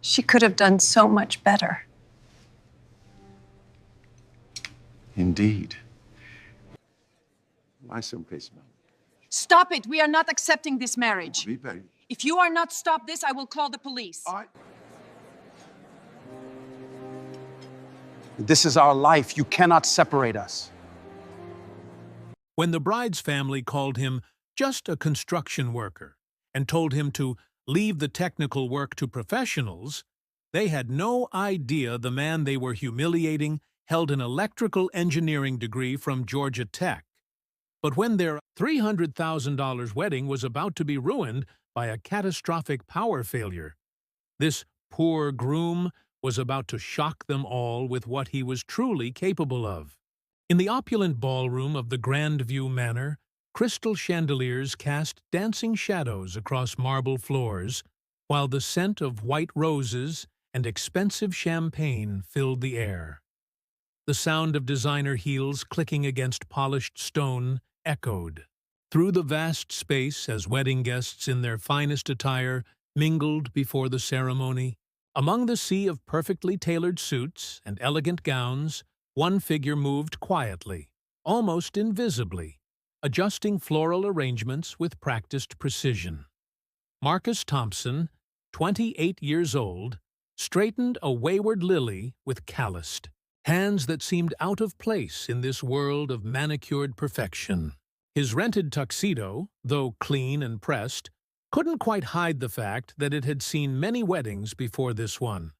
She could have done so much better. Indeed. My someplace, ma'am. Stop it! We are not accepting this marriage. Oui, Patty. If you are not stop this, I will call the police. This is our life. You cannot separate us. When the bride's family called him just a construction worker and told him to leave the technical work to professionals, they had no idea the man they were humiliating held an electrical engineering degree from Georgia Tech. But when their $300,000 wedding was about to be ruined by a catastrophic power failure, this poor groom was about to shock them all with what he was truly capable of. In the opulent ballroom of the Grandview Manor, crystal chandeliers cast dancing shadows across marble floors, while the scent of white roses and expensive champagne filled the air. The sound of designer heels clicking against polished stone echoed through the vast space as wedding guests in their finest attire mingled before the ceremony. Among the sea of perfectly tailored suits and elegant gowns, one figure moved quietly, almost invisibly, adjusting floral arrangements with practiced precision. Marcus Thompson, 28 years old, straightened a wayward lily with calloused hands that seemed out of place in this world of manicured perfection. His rented tuxedo, though clean and pressed, couldn't quite hide the fact that it had seen many weddings before this one.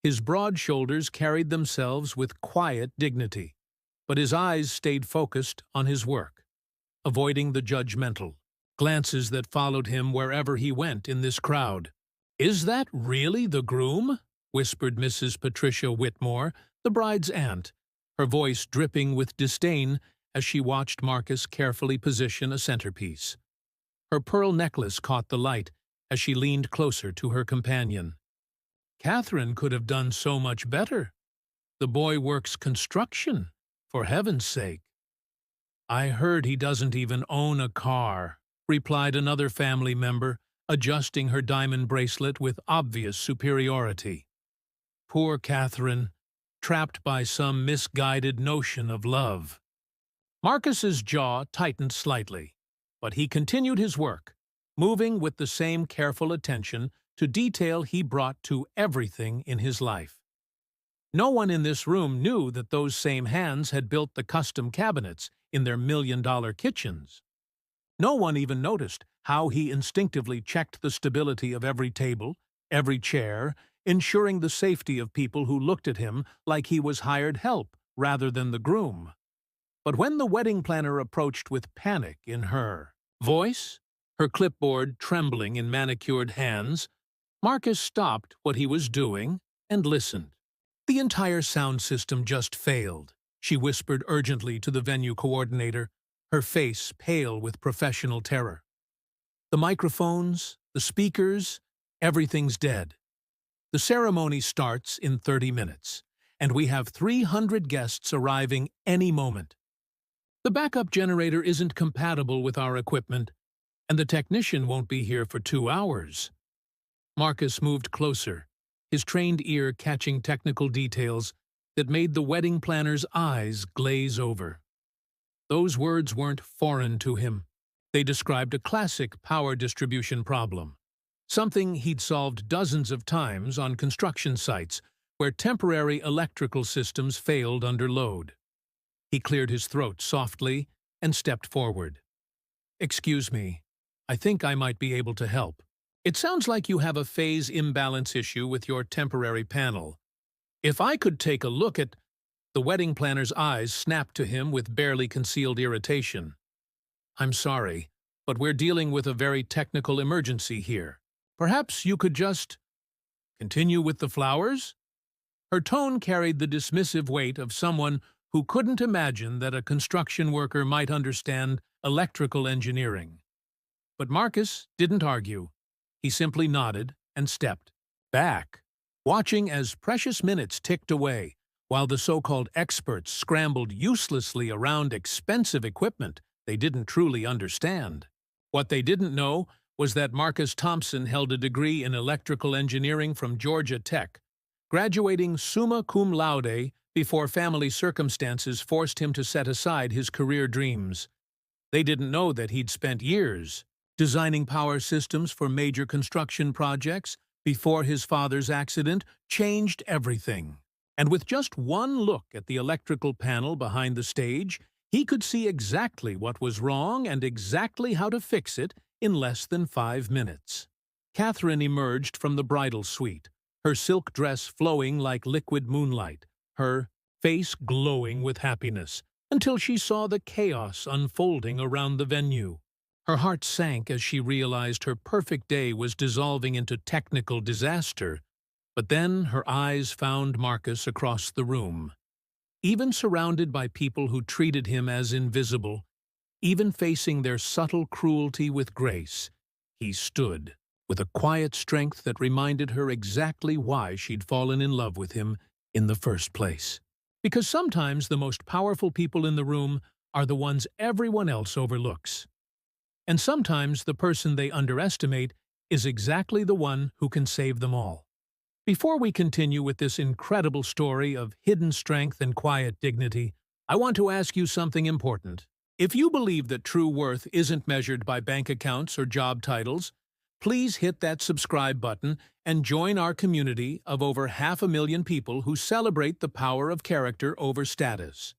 His broad shoulders carried themselves with quiet dignity, but his eyes stayed focused on his work, avoiding the judgmental glances that followed him wherever he went in this crowd. "Is that really the groom?" whispered Mrs. Patricia Whitmore, the bride's aunt, her voice dripping with disdain as she watched Marcus carefully position a centerpiece. Her pearl necklace caught the light as she leaned closer to her companion. "Catherine could have done so much better. The boy works construction, for heaven's sake." "I heard he doesn't even own a car," replied another family member, adjusting her diamond bracelet with obvious superiority. Poor Catherine, trapped by some misguided notion of love. Marcus's jaw tightened slightly, but he continued his work, moving with the same careful attention to detail he brought to everything in his life. No one in this room knew that those same hands had built the custom cabinets in their million-dollar kitchens. No one even noticed how he instinctively checked the stability of every table, every chair, ensuring the safety of people who looked at him like he was hired help rather than the groom. But when the wedding planner approached with panic in her voice, her clipboard trembling in manicured hands, Marcus stopped what he was doing and listened. "The entire sound system just failed," she whispered urgently to the venue coordinator, her face pale with professional terror. "The microphones, the speakers, everything's dead. The ceremony starts in 30 minutes, and we have 300 guests arriving any moment. The backup generator isn't compatible with our equipment, and the technician won't be here for 2 hours." Marcus moved closer, his trained ear catching technical details that made the wedding planner's eyes glaze over. Those words weren't foreign to him. They described a classic power distribution problem, something he'd solved dozens of times on construction sites where temporary electrical systems failed under load. He cleared his throat softly and stepped forward. "Excuse me, I think I might be able to help. It sounds like you have a phase imbalance issue with your temporary panel. If I could take a look at—" The wedding planner's eyes snapped to him with barely concealed irritation. "I'm sorry, but we're dealing with a very technical emergency here. Perhaps you could just continue with the flowers?" Her tone carried the dismissive weight of someone who couldn't imagine that a construction worker might understand electrical engineering. But Marcus didn't argue. He simply nodded and stepped back, watching as precious minutes ticked away while the so-called experts scrambled uselessly around expensive equipment they didn't truly understand. What they didn't know was that Marcus Thompson held a degree in electrical engineering from Georgia Tech, graduating summa cum laude before family circumstances forced him to set aside his career dreams. They didn't know that he'd spent years designing power systems for major construction projects before his father's accident changed everything. And with just one look at the electrical panel behind the stage, he could see exactly what was wrong and exactly how to fix it in less than 5 minutes. Catherine emerged from the bridal suite, her silk dress flowing like liquid moonlight, her face glowing with happiness, until she saw the chaos unfolding around the venue. Her heart sank as she realized her perfect day was dissolving into technical disaster, but then her eyes found Marcus across the room. Even surrounded by people who treated him as invisible, even facing their subtle cruelty with grace, he stood, with a quiet strength that reminded her exactly why she'd fallen in love with him in the first place. Because sometimes the most powerful people in the room are the ones everyone else overlooks. And sometimes the person they underestimate is exactly the one who can save them all. Before we continue with this incredible story of hidden strength and quiet dignity, I want to ask you something important. If you believe that true worth isn't measured by bank accounts or job titles, please hit that subscribe button and join our community of over 500,000 people who celebrate the power of character over status.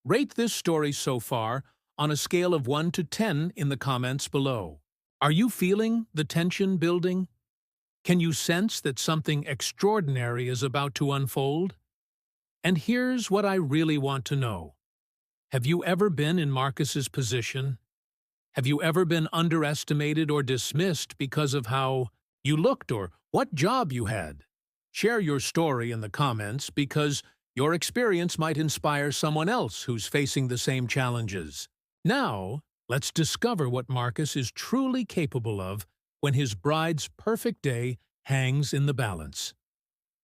Rate this story so far on a scale of 1 to 10 in the comments below. Are you feeling the tension building? Can you sense that something extraordinary is about to unfold? And here's what I really want to know. Have you ever been in Marcus's position? Have you ever been underestimated or dismissed because of how you looked or what job you had? Share your story in the comments because your experience might inspire someone else who's facing the same challenges. Now, let's discover what Marcus is truly capable of when his bride's perfect day hangs in the balance.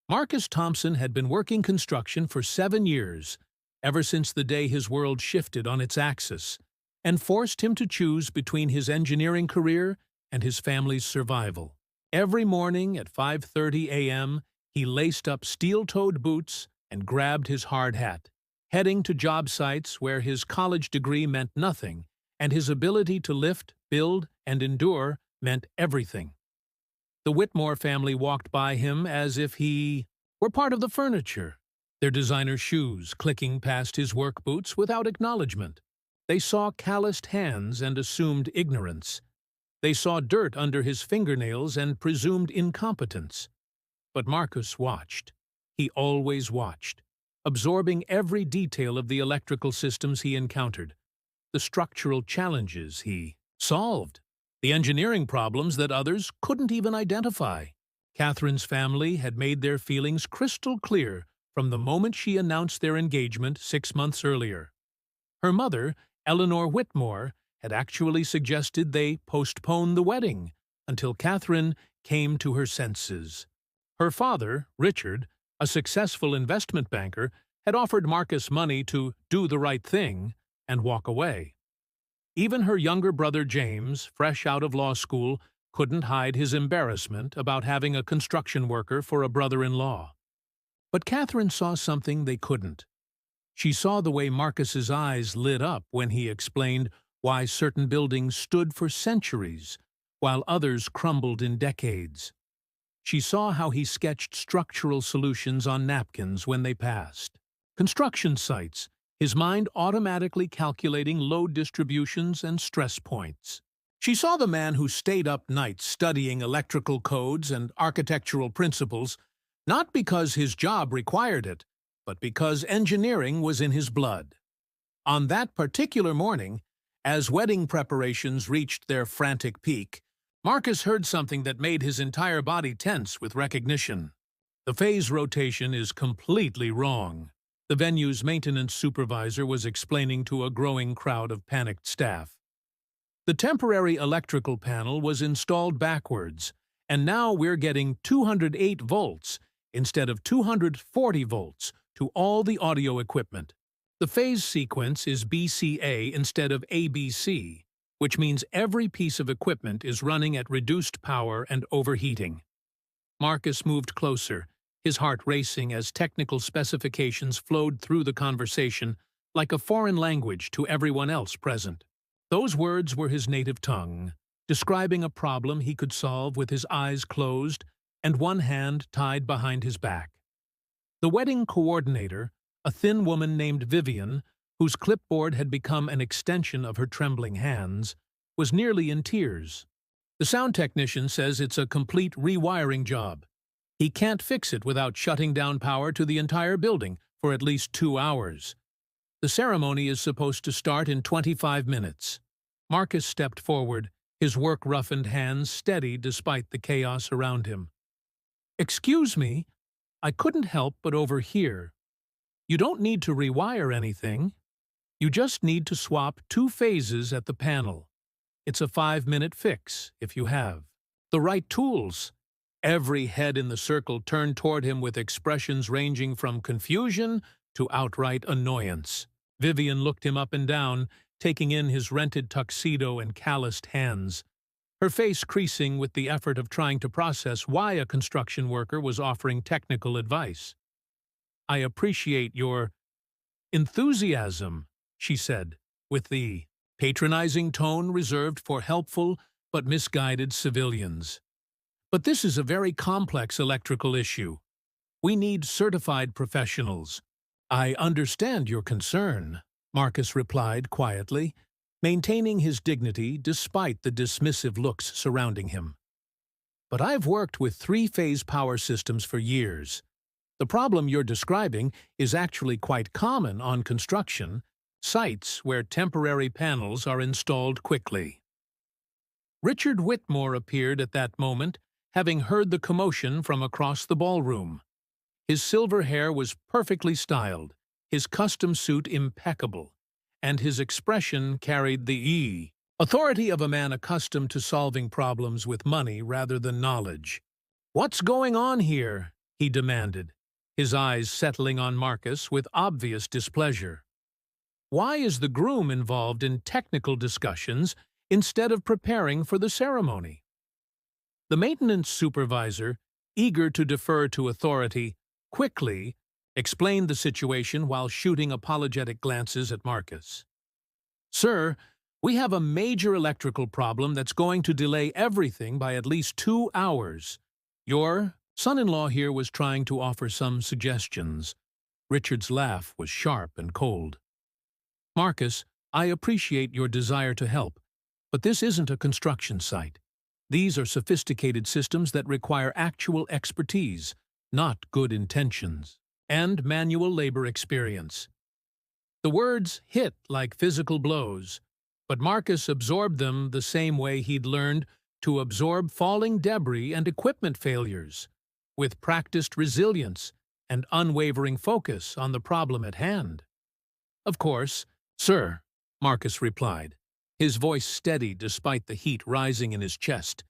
Marcus Thompson had been working construction for 7 years, ever since the day his world shifted on its axis, and forced him to choose between his engineering career and his family's survival. Every morning at 5:30 a.m., he laced up steel-toed boots and grabbed his hard hat, heading to job sites where his college degree meant nothing and his ability to lift, build, and endure meant everything. The Whitmore family walked by him as if he were part of the furniture, their designer shoes clicking past his work boots without acknowledgement. They saw calloused hands and assumed ignorance. They saw dirt under his fingernails and presumed incompetence. But Marcus watched. He always watched, absorbing every detail of the electrical systems he encountered, the structural challenges he solved, the engineering problems that others couldn't even identify. Catherine's family had made their feelings crystal clear from the moment she announced their engagement 6 months earlier. Her mother, Eleanor Whitmore, had actually suggested they postpone the wedding until Catherine came to her senses. Her father, Richard, a successful investment banker, had offered Marcus money to do the right thing and walk away. Even her younger brother James, fresh out of law school, couldn't hide his embarrassment about having a construction worker for a brother-in-law. But Catherine saw something they couldn't. She saw the way Marcus's eyes lit up when he explained why certain buildings stood for centuries, while others crumbled in decades. She saw how he sketched structural solutions on napkins when they passed. Construction sites, his mind automatically calculating load distributions and stress points. She saw the man who stayed up nights studying electrical codes and architectural principles, not because his job required it, but because engineering was in his blood. On that particular morning, as wedding preparations reached their frantic peak, Marcus heard something that made his entire body tense with recognition. The phase rotation is completely wrong, the venue's maintenance supervisor was explaining to a growing crowd of panicked staff. The temporary electrical panel was installed backwards, and now we're getting 208 volts instead of 240 volts to all the audio equipment. The phase sequence is BCA instead of ABC, which means every piece of equipment is running at reduced power and overheating. Marcus moved closer, his heart racing as technical specifications flowed through the conversation like a foreign language to everyone else present. Those words were his native tongue, describing a problem he could solve with his eyes closed and one hand tied behind his back. The wedding coordinator, a thin woman named Vivian, whose clipboard had become an extension of her trembling hands, was nearly in tears. The sound technician says it's a complete rewiring job. He can't fix it without shutting down power to the entire building for at least 2 hours. The ceremony is supposed to start in 25 minutes. Marcus stepped forward, his work-roughened hands steady despite the chaos around him. "Excuse me, I couldn't help but overhear. You don't need to rewire anything. You just need to swap 2 phases at the panel. It's a 5-minute fix, if you have the right tools." Every head in the circle turned toward him with expressions ranging from confusion to outright annoyance. Vivian looked him up and down, taking in his rented tuxedo and calloused hands, her face creasing with the effort of trying to process why a construction worker was offering technical advice. "I appreciate your enthusiasm," she said, with the patronizing tone reserved for helpful but misguided civilians. "But this is a very complex electrical issue. We need certified professionals." "I understand your concern," Marcus replied quietly, maintaining his dignity despite the dismissive looks surrounding him. "But I've worked with 3-phase power systems for years. The problem you're describing is actually quite common on construction sites where temporary panels are installed quickly." Richard Whitmore appeared at that moment, having heard the commotion from across the ballroom. His silver hair was perfectly styled, his custom suit impeccable, and his expression carried the authority of a man accustomed to solving problems with money rather than knowledge. "What's going on here?" he demanded, his eyes settling on Marcus with obvious displeasure. "Why is the groom involved in technical discussions instead of preparing for the ceremony?" The maintenance supervisor, eager to defer to authority, quickly explained the situation while shooting apologetic glances at Marcus. "Sir, we have a major electrical problem that's going to delay everything by at least 2 hours. Your son-in-law here was trying to offer some suggestions." Richard's laugh was sharp and cold. "Marcus, I appreciate your desire to help, but this isn't a construction site. These are sophisticated systems that require actual expertise, not good intentions, and manual labor experience." The words hit like physical blows, but Marcus absorbed them the same way he'd learned to absorb falling debris and equipment failures, with practiced resilience and unwavering focus on the problem at hand. "Of course, sir," Marcus replied, his voice steady despite the heat rising in his chest.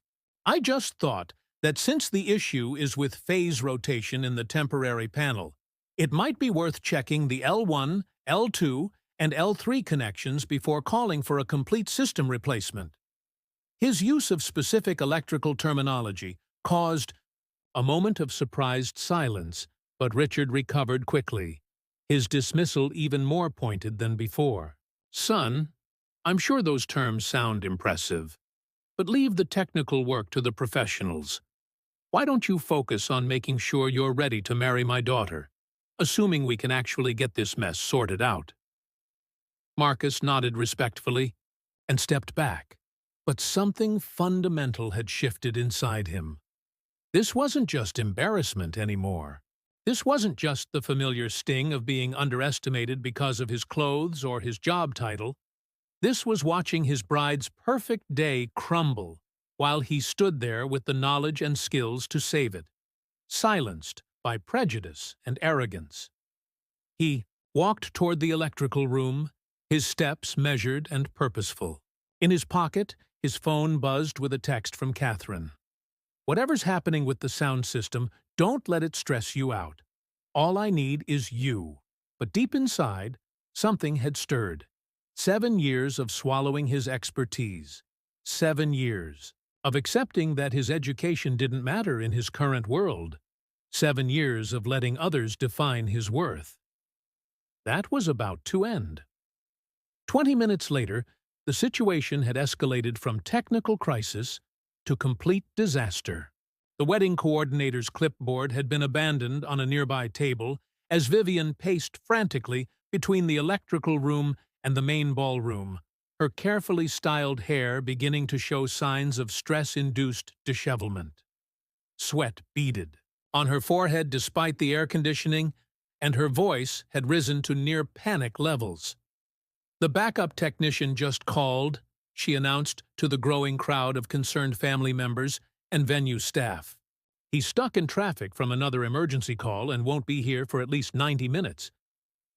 "I just thought that since the issue is with phase rotation in the temporary panel, it might be worth checking the L1, L2, and L3 connections before calling for a complete system replacement." His use of specific electrical terminology caused a moment of surprised silence, but Richard recovered quickly, his dismissal even more pointed than before. "Son, I'm sure those terms sound impressive, but leave the technical work to the professionals. Why don't you focus on making sure you're ready to marry my daughter, assuming we can actually get this mess sorted out?" Marcus nodded respectfully and stepped back, but something fundamental had shifted inside him. This wasn't just embarrassment anymore. This wasn't just the familiar sting of being underestimated because of his clothes or his job title. This was watching his bride's perfect day crumble while he stood there with the knowledge and skills to save it, silenced by prejudice and arrogance. He walked toward the electrical room, his steps measured and purposeful. In his pocket, his phone buzzed with a text from Catherine. "Whatever's happening with the sound system, don't let it stress you out. All I need is you." But deep inside, something had stirred. 7 years of swallowing his expertise. 7 years of accepting that his education didn't matter in his current world. 7 years of letting others define his worth. That was about to end. 20 minutes later, the situation had escalated from technical crisis to complete disaster. The wedding coordinator's clipboard had been abandoned on a nearby table as Vivian paced frantically between the electrical room and the main ballroom, her carefully styled hair beginning to show signs of stress-induced dishevelment. Sweat beaded on her forehead despite the air conditioning, and her voice had risen to near panic levels. "The backup technician just called," she announced to the growing crowd of concerned family members and venue staff. "He's stuck in traffic from another emergency call and won't be here for at least 90 minutes.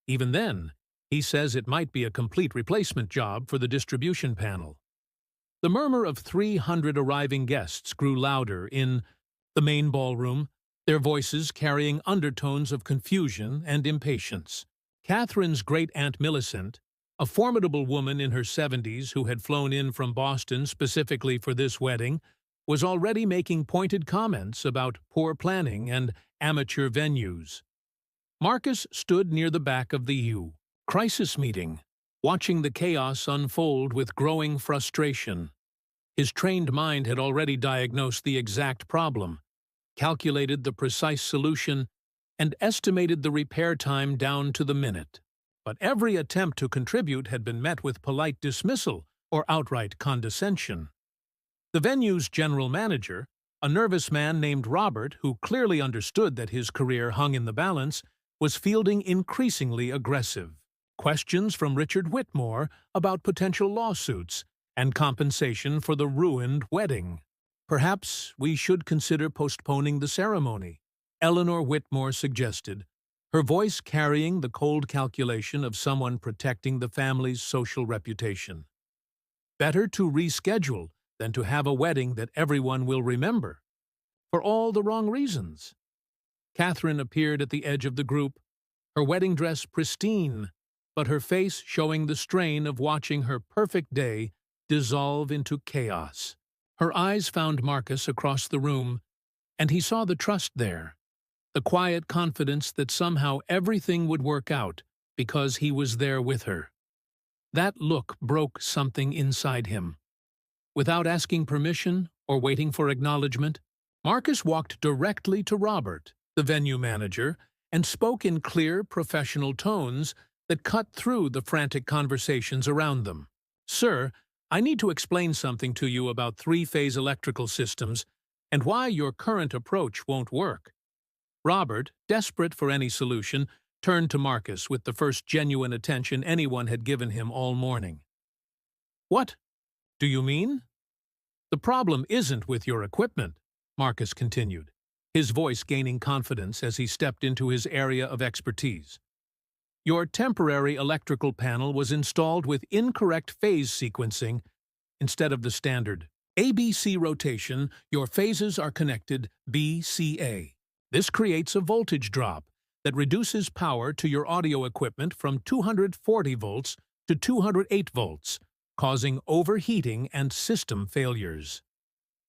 Even then, he says it might be a complete replacement job for the distribution panel." The murmur of 300 arriving guests grew louder in the main ballroom, their voices carrying undertones of confusion and impatience. Catherine's great-aunt Millicent, a formidable woman in her 70s who had flown in from Boston specifically for this wedding, was already making pointed comments about poor planning and amateur venues. Marcus stood near the back of the crisis meeting, watching the chaos unfold with growing frustration. His trained mind had already diagnosed the exact problem, calculated the precise solution, and estimated the repair time down to the minute. But every attempt to contribute had been met with polite dismissal or outright condescension. The venue's general manager, a nervous man named Robert who clearly understood that his career hung in the balance, was fielding increasingly aggressive questions from Richard Whitmore about potential lawsuits and compensation for the ruined wedding. "Perhaps we should consider postponing the ceremony," Eleanor Whitmore suggested, her voice carrying the cold calculation of someone protecting the family's social reputation. "Better to reschedule than to have a wedding that everyone will remember, for all the wrong reasons." Catherine appeared at the edge of the group, her wedding dress pristine, but her face showing the strain of watching her perfect day dissolve into chaos. Her eyes found Marcus across the room, and he saw the trust there, the quiet confidence that somehow everything would work out because he was there with her. That look broke something inside him. Without asking permission or waiting for acknowledgement, Marcus walked directly to Robert, the venue manager, and spoke in clear, professional tones that cut through the frantic conversations around them. "Sir, I need to explain something to you about three-phase electrical systems and why your current approach won't work." Robert, desperate for any solution, turned to Marcus with the first genuine attention anyone had given him all morning. "What do you mean?" "The problem isn't with your equipment," Marcus continued, his voice gaining confidence as he stepped into his area of expertise. "Your temporary electrical panel was installed with incorrect phase sequencing instead of the standard ABC rotation. Your phases are connected BCA. This creates a voltage drop that reduces power to your audio equipment from 240 volts to 208 volts, causing overheating and system failures."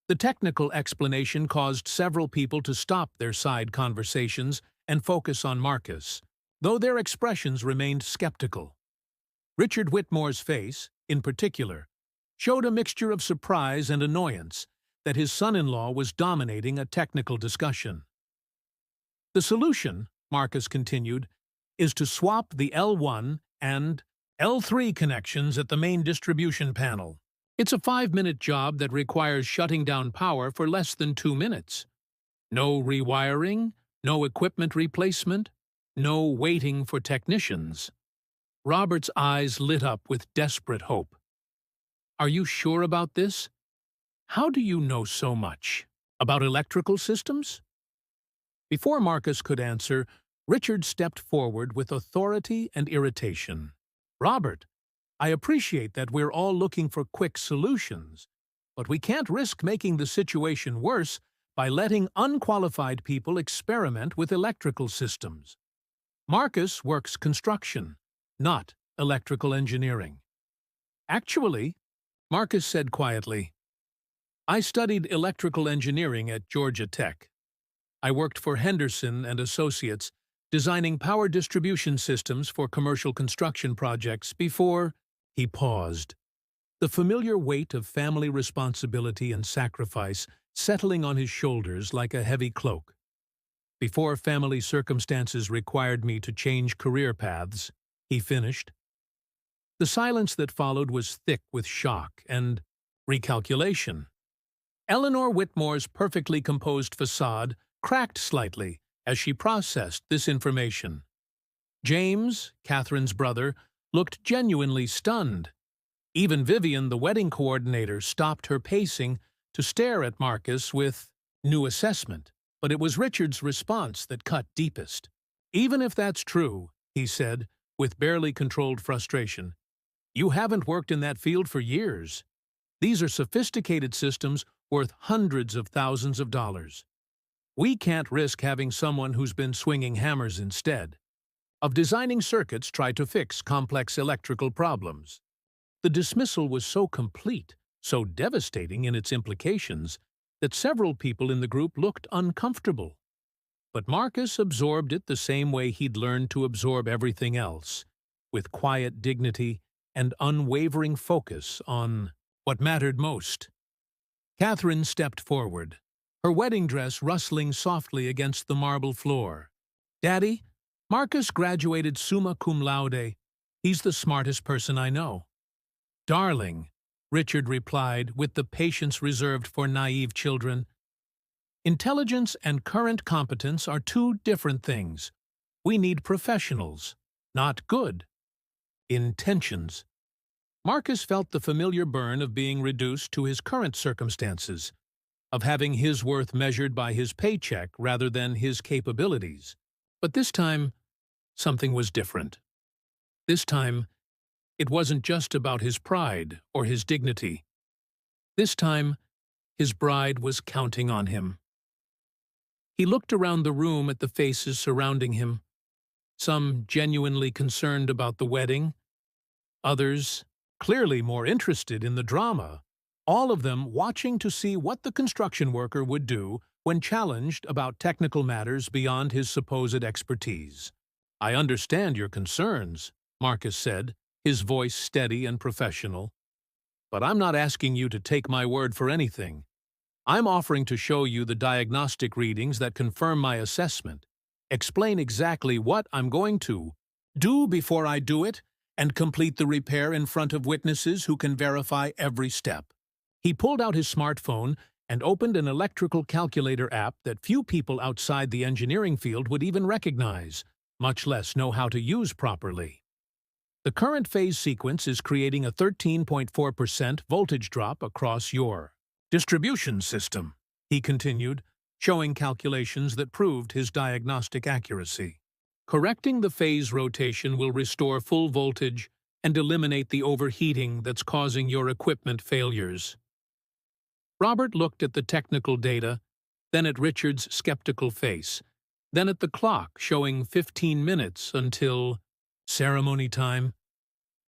The technical explanation caused several people to stop their side conversations and focus on Marcus, though their expressions remained skeptical. Richard Whitmore's face, in particular, showed a mixture of surprise and annoyance that his son-in-law was dominating a technical discussion. "The solution," Marcus continued, "is to swap the L1 and L3 connections at the main distribution panel. It's a 5-minute job that requires shutting down power for less than 2 minutes. No rewiring, no equipment replacement, no waiting for technicians." Robert's eyes lit up with desperate hope. "Are you sure about this? How do you know so much? About electrical systems?" Before Marcus could answer, Richard stepped forward with authority and irritation. "Robert, I appreciate that we're all looking for quick solutions, but we can't risk making the situation worse by letting unqualified people experiment with electrical systems. Marcus works construction, not electrical engineering. Actually, Marcus said quietly, I studied electrical engineering at Georgia Tech. I worked for Henderson and Associates, designing power distribution systems for commercial construction projects before he paused. The familiar weight of family responsibility and sacrifice settling on his shoulders like a heavy cloak. Before family circumstances required me to change career paths, he finished. The silence that followed was thick with shock and recalculation. Eleanor Whitmore's perfectly composed facade cracked slightly as she processed this information. James, Catherine's brother, looked genuinely stunned. Even Vivian, the wedding coordinator, stopped her pacing to stare at Marcus with new assessment. But it was Richard's response that cut deepest. Even if that's true, he said, with barely controlled frustration, you haven't worked in that field for years. These are sophisticated systems worth hundreds of thousands of dollars. We can't risk having someone who's been swinging hammers instead of designing circuits try to fix complex electrical problems. The dismissal was so complete, so devastating in its implications, that several people in the group looked uncomfortable. But Marcus absorbed it the same way he'd learned to absorb everything else, with quiet dignity and unwavering focus on what mattered most. Catherine stepped forward, her wedding dress rustling softly against the marble floor. Daddy, Marcus graduated summa cum laude. He's the smartest person I know. Darling, Richard replied with the patience reserved for naive children. Intelligence and current competence are two different things. We need professionals, not good intentions. Marcus felt the familiar burn of being reduced to his current circumstances, of having his worth measured by his paycheck rather than his capabilities. But this time, something was different. This time, it wasn't just about his pride or his dignity. This time, his bride was counting on him. He looked around the room at the faces surrounding him, some genuinely concerned about the wedding, others clearly more interested in the drama, all of them watching to see what the construction worker would do when challenged about technical matters beyond his supposed expertise. I understand your concerns, Marcus said, his voice steady and professional. But I'm not asking you to take my word for anything. I'm offering to show you the diagnostic readings that confirm my assessment, explain exactly what I'm going to do before I do it, and complete the repair in front of witnesses who can verify every step. He pulled out his smartphone and opened an electrical calculator app that few people outside the engineering field would even recognize, much less know how to use properly. The current phase sequence is creating a 13.4% voltage drop across your distribution system, he continued, showing calculations that proved his diagnostic accuracy. Correcting the phase rotation will restore full voltage and eliminate the overheating that's causing your equipment failures. Robert looked at the technical data, then at Richard's skeptical face, then at the clock showing 15 minutes until ceremony time.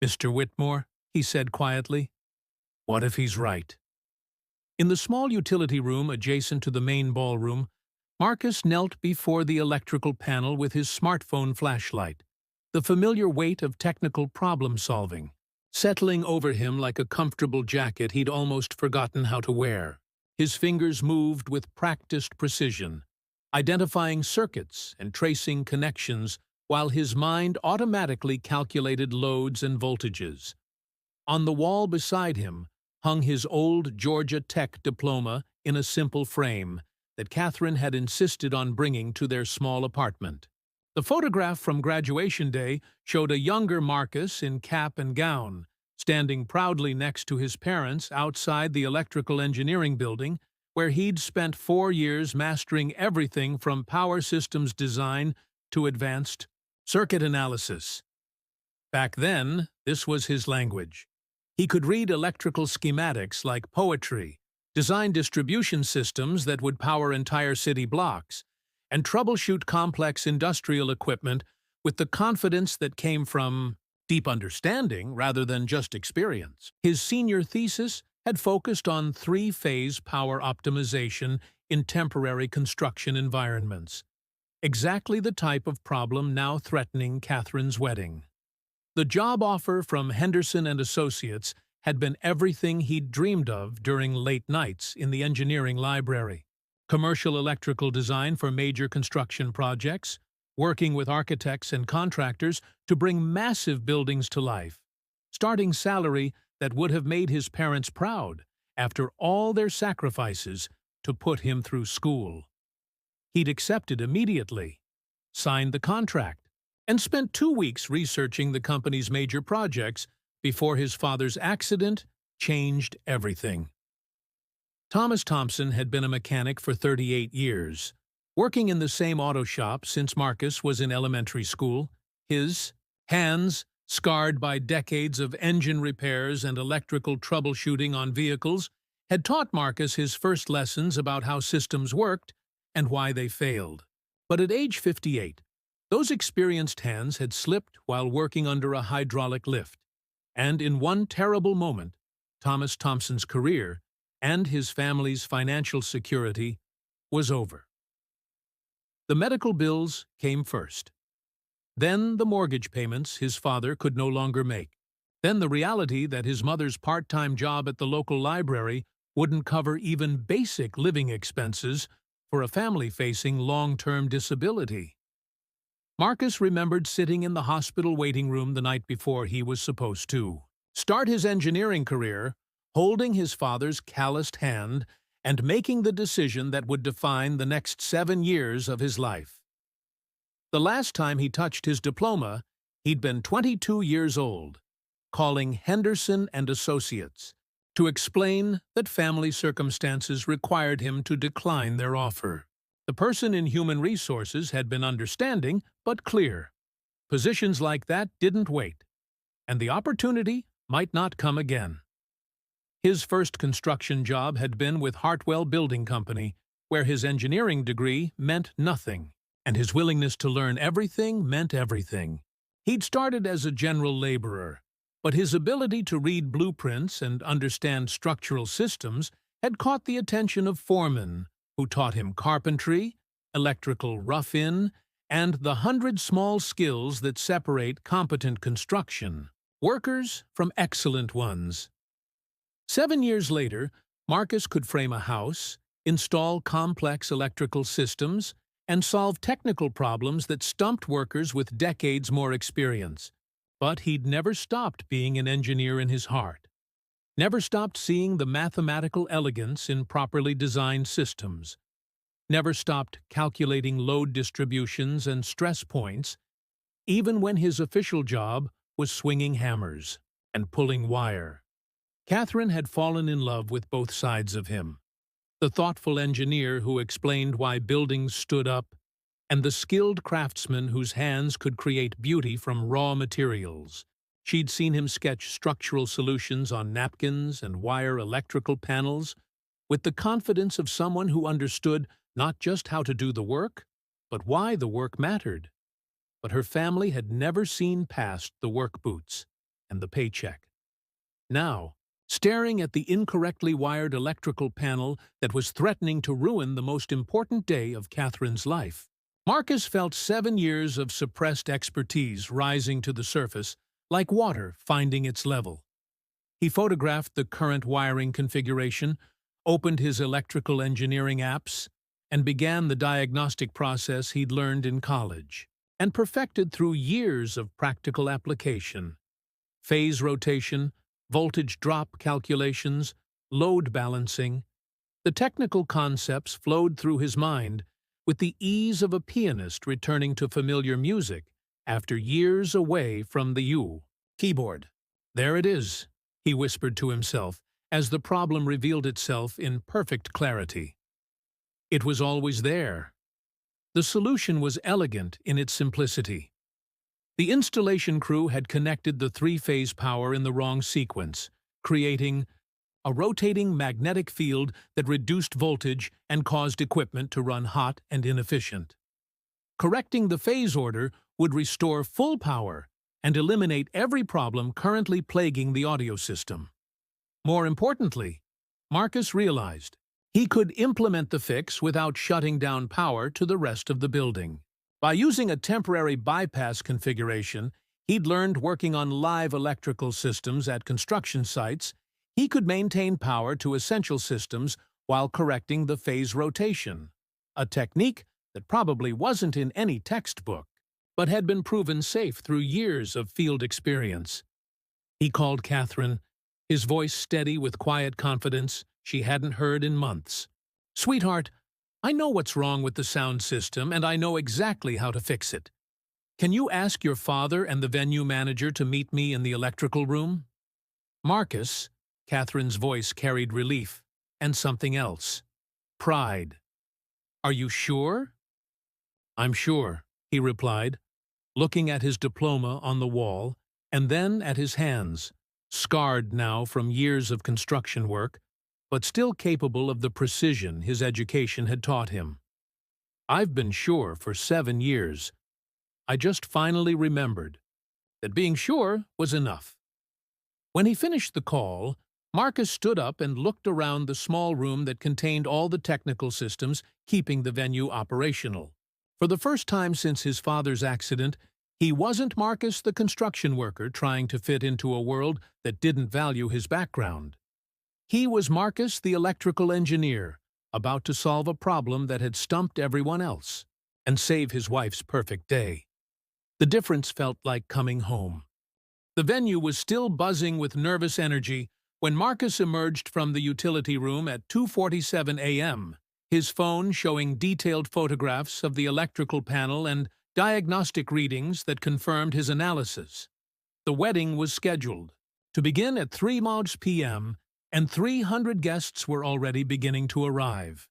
Mr. Whitmore, he said quietly, what if he's right? In the small utility room adjacent to the main ballroom, Marcus knelt before the electrical panel with his smartphone flashlight, the familiar weight of technical problem-solving settling over him like a comfortable jacket he'd almost forgotten how to wear. His fingers moved with practiced precision, identifying circuits and tracing connections while his mind automatically calculated loads and voltages. On the wall beside him hung his old Georgia Tech diploma in a simple frame that Catherine had insisted on bringing to their small apartment. The photograph from graduation day showed a younger Marcus in cap and gown, standing proudly next to his parents outside the electrical engineering building, where he'd spent 4 years mastering everything from power systems design to advanced circuit analysis. Back then, this was his language. He could read electrical schematics like poetry, design distribution systems that would power entire city blocks, and troubleshoot complex industrial equipment with the confidence that came from deep understanding rather than just experience. His senior thesis had focused on three-phase power optimization in temporary construction environments, exactly the type of problem now threatening Catherine's wedding. The job offer from Henderson and Associates had been everything he'd dreamed of during late nights in the engineering library. Commercial electrical design for major construction projects, working with architects and contractors to bring massive buildings to life. Starting salary that would have made his parents proud after all their sacrifices to put him through school. He'd accepted immediately, signed the contract, and spent 2 weeks researching the company's major projects before his father's accident changed everything. Thomas Thompson had been a mechanic for 38 years, working in the same auto shop since Marcus was in elementary school, his hands scarred by decades of engine repairs and electrical troubleshooting on vehicles, had taught Marcus his first lessons about how systems worked and why they failed. But at age 58, those experienced hands had slipped while working under a hydraulic lift, and in one terrible moment, Thomas Thompson's career and his family's financial security was over. The medical bills came first. Then the mortgage payments his father could no longer make. Then the reality that his mother's part-time job at the local library wouldn't cover even basic living expenses for a family facing long-term disability. Marcus remembered sitting in the hospital waiting room the night before he was supposed to start his engineering career, holding his father's calloused hand and making the decision that would define the next 7 years of his life. The last time he touched his diploma, he'd been 22 years old, calling Henderson and Associates to explain that family circumstances required him to decline their offer. The person in human resources had been understanding but clear. Positions like that didn't wait, and the opportunity might not come again. His first construction job had been with Hartwell Building Company, where his engineering degree meant nothing, and his willingness to learn everything meant everything. He'd started as a general laborer, but his ability to read blueprints and understand structural systems had caught the attention of foremen, who taught him carpentry, electrical rough-in, and the 100 small skills that separate competent construction workers from excellent ones. 7 years later, Marcus could frame a house, install complex electrical systems, and solve technical problems that stumped workers with decades more experience. But he'd never stopped being an engineer in his heart, never stopped seeing the mathematical elegance in properly designed systems, never stopped calculating load distributions and stress points, even when his official job was swinging hammers and pulling wire. Catherine had fallen in love with both sides of him, the thoughtful engineer who explained why buildings stood up, and the skilled craftsman whose hands could create beauty from raw materials. She'd seen him sketch structural solutions on napkins and wire electrical panels with the confidence of someone who understood not just how to do the work, but why the work mattered. But her family had never seen past the work boots and the paycheck. Now, staring at the incorrectly wired electrical panel that was threatening to ruin the most important day of Catherine's life, Marcus felt 7 years of suppressed expertise rising to the surface, like water finding its level. He photographed the current wiring configuration, opened his electrical engineering apps, and began the diagnostic process he'd learned in college and perfected through years of practical application. Phase rotation, voltage drop calculations, load balancing. The technical concepts flowed through his mind with the ease of a pianist returning to familiar music after years away from the keyboard. There it is, he whispered to himself as the problem revealed itself in perfect clarity. It was always there. The solution was elegant in its simplicity. The installation crew had connected the three-phase power in the wrong sequence, creating a rotating magnetic field that reduced voltage and caused equipment to run hot and inefficient. Correcting the phase order would restore full power and eliminate every problem currently plaguing the audio system. More importantly, Marcus realized he could implement the fix without shutting down power to the rest of the building. By using a temporary bypass configuration he'd learned working on live electrical systems at construction sites, he could maintain power to essential systems while correcting the phase rotation, a technique that probably wasn't in any textbook, but had been proven safe through years of field experience. He called Catherine, his voice steady with quiet confidence she hadn't heard in months. "Sweetheart, I know what's wrong with the sound system, and I know exactly how to fix it. Can you ask your father and the venue manager to meet me in the electrical room?" "Marcus," Catherine's voice carried relief, and something else. Pride. "Are you sure?" "I'm sure," he replied, looking at his diploma on the wall, and then at his hands, scarred now from years of construction work, but still capable of the precision his education had taught him. "I've been sure for 7 years. I just finally remembered that being sure was enough." When he finished the call, Marcus stood up and looked around the small room that contained all the technical systems keeping the venue operational. For the first time since his father's accident, he wasn't Marcus the construction worker trying to fit into a world that didn't value his background. He was Marcus the electrical engineer, about to solve a problem that had stumped everyone else and save his wife's perfect day. The difference felt like coming home. The venue was still buzzing with nervous energy when Marcus emerged from the utility room at 2:47 a.m., his phone showing detailed photographs of the electrical panel and diagnostic readings that confirmed his analysis. The wedding was scheduled to begin at 3 p.m., and 300 guests were already beginning to arrive,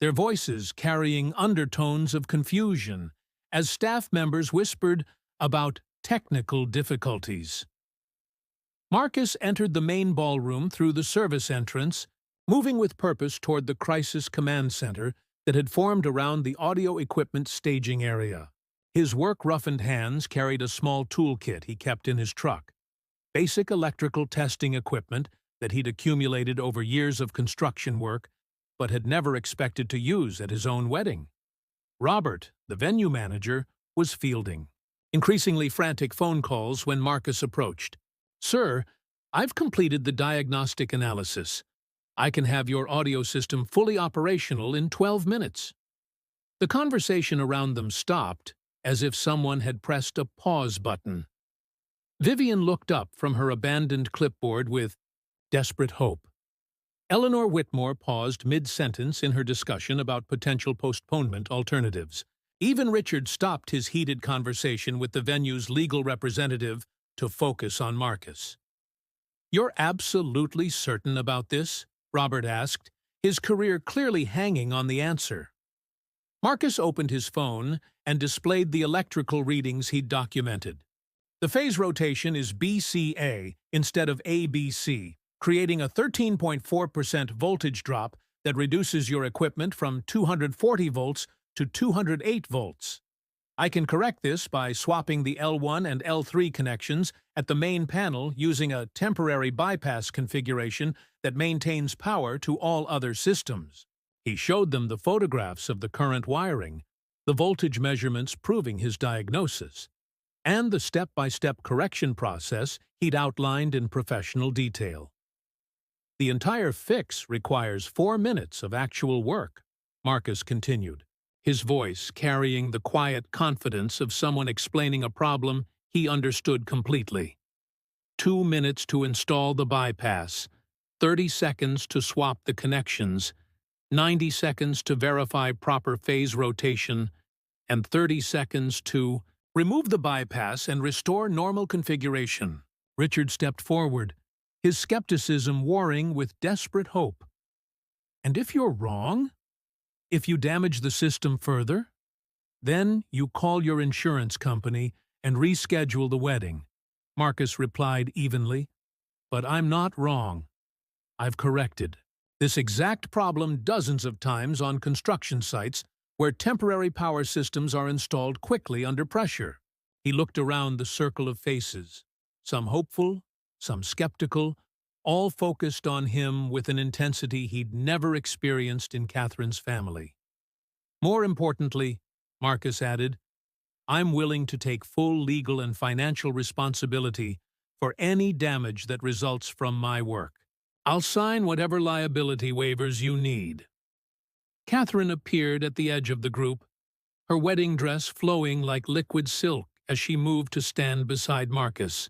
their voices carrying undertones of confusion as staff members whispered about technical difficulties. Marcus entered the main ballroom through the service entrance, moving with purpose toward the crisis command center that had formed around the audio equipment staging area. His work-roughened hands carried a small toolkit he kept in his truck, basic electrical testing equipment that he'd accumulated over years of construction work but had never expected to use at his own wedding. Robert, the venue manager, was fielding increasingly frantic phone calls when Marcus approached. "Sir, I've completed the diagnostic analysis. I can have your audio system fully operational in 12 minutes. The conversation around them stopped, as if someone had pressed a pause button. Vivian looked up from her abandoned clipboard with desperate hope. Eleanor Whitmore paused mid-sentence in her discussion about potential postponement alternatives. Even Richard stopped his heated conversation with the venue's legal representative to focus on Marcus. "You're absolutely certain about this?" Robert asked, his career clearly hanging on the answer. Marcus opened his phone and displayed the electrical readings he'd documented. The phase rotation is BCA instead of ABC, creating a 13.4% voltage drop that reduces your equipment from 240 volts to 208 volts. I can correct this by swapping the L1 and L3 connections at the main panel using a temporary bypass configuration that maintains power to all other systems. He showed them the photographs of the current wiring, the voltage measurements proving his diagnosis, and the step-by-step correction process he'd outlined in professional detail. "The entire fix requires 4 minutes of actual work," Marcus continued, his voice carrying the quiet confidence of someone explaining a problem he understood completely. 2 minutes to install the bypass, 30 seconds to swap the connections, 90 seconds to verify proper phase rotation, and 30 seconds to remove the bypass and restore normal configuration. Richard stepped forward, his skepticism warring with desperate hope. "And if you're wrong? If you damage the system further? Then you call your insurance company and reschedule the wedding," Marcus replied evenly. "But I'm not wrong. I've corrected this exact problem dozens of times on construction sites where temporary power systems are installed quickly under pressure. He looked around the circle of faces, some hopeful, some skeptical, all focused on him with an intensity he'd never experienced in Catherine's family. More importantly, Marcus added, I'm willing to take full legal and financial responsibility for any damage that results from my work. I'll sign whatever liability waivers you need. Catherine appeared at the edge of the group, her wedding dress flowing like liquid silk as she moved to stand beside Marcus.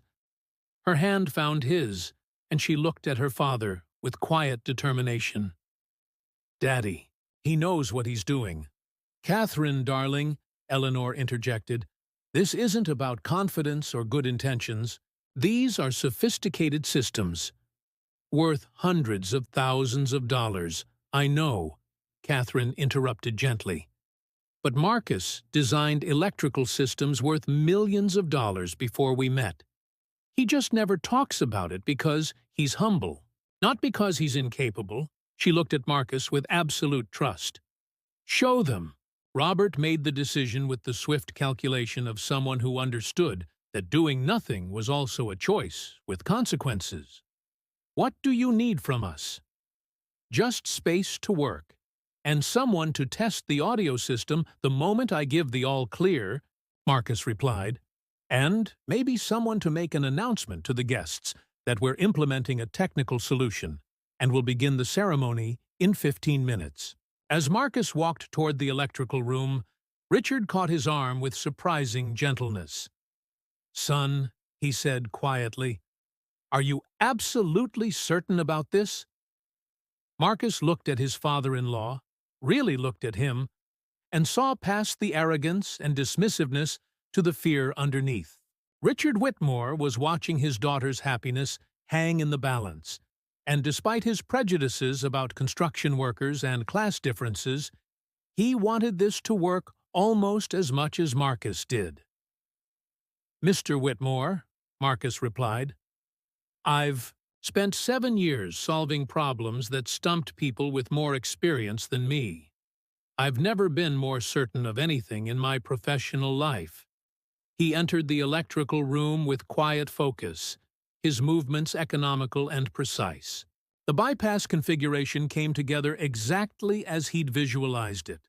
Her hand found his, and she looked at her father with quiet determination. Daddy, he knows what he's doing. Catherine, darling, Eleanor interjected, this isn't about confidence or good intentions. These are sophisticated systems, worth hundreds of thousands of dollars. I know, Catherine interrupted gently. But Marcus designed electrical systems worth millions of dollars before we met. He just never talks about it because he's humble, not because he's incapable. She looked at Marcus with absolute trust. Show them. Robert made the decision with the swift calculation of someone who understood that doing nothing was also a choice with consequences. What do you need from us? Just space to work, and someone to test the audio system the moment I give the all-clear, Marcus replied, and maybe someone to make an announcement to the guests that we're implementing a technical solution and will begin the ceremony in 15 minutes. As Marcus walked toward the electrical room, Richard caught his arm with surprising gentleness. Son, he said quietly, are you absolutely certain about this? Marcus looked at his father-in-law, really looked at him, and saw past the arrogance and dismissiveness to the fear underneath. Richard Whitmore was watching his daughter's happiness hang in the balance, and despite his prejudices about construction workers and class differences, he wanted this to work almost as much as Marcus did. Mr. Whitmore, Marcus replied, I've spent 7 years solving problems that stumped people with more experience than me. I've never been more certain of anything in my professional life. He entered the electrical room with quiet focus, his movements economical and precise. The bypass configuration came together exactly as he'd visualized it.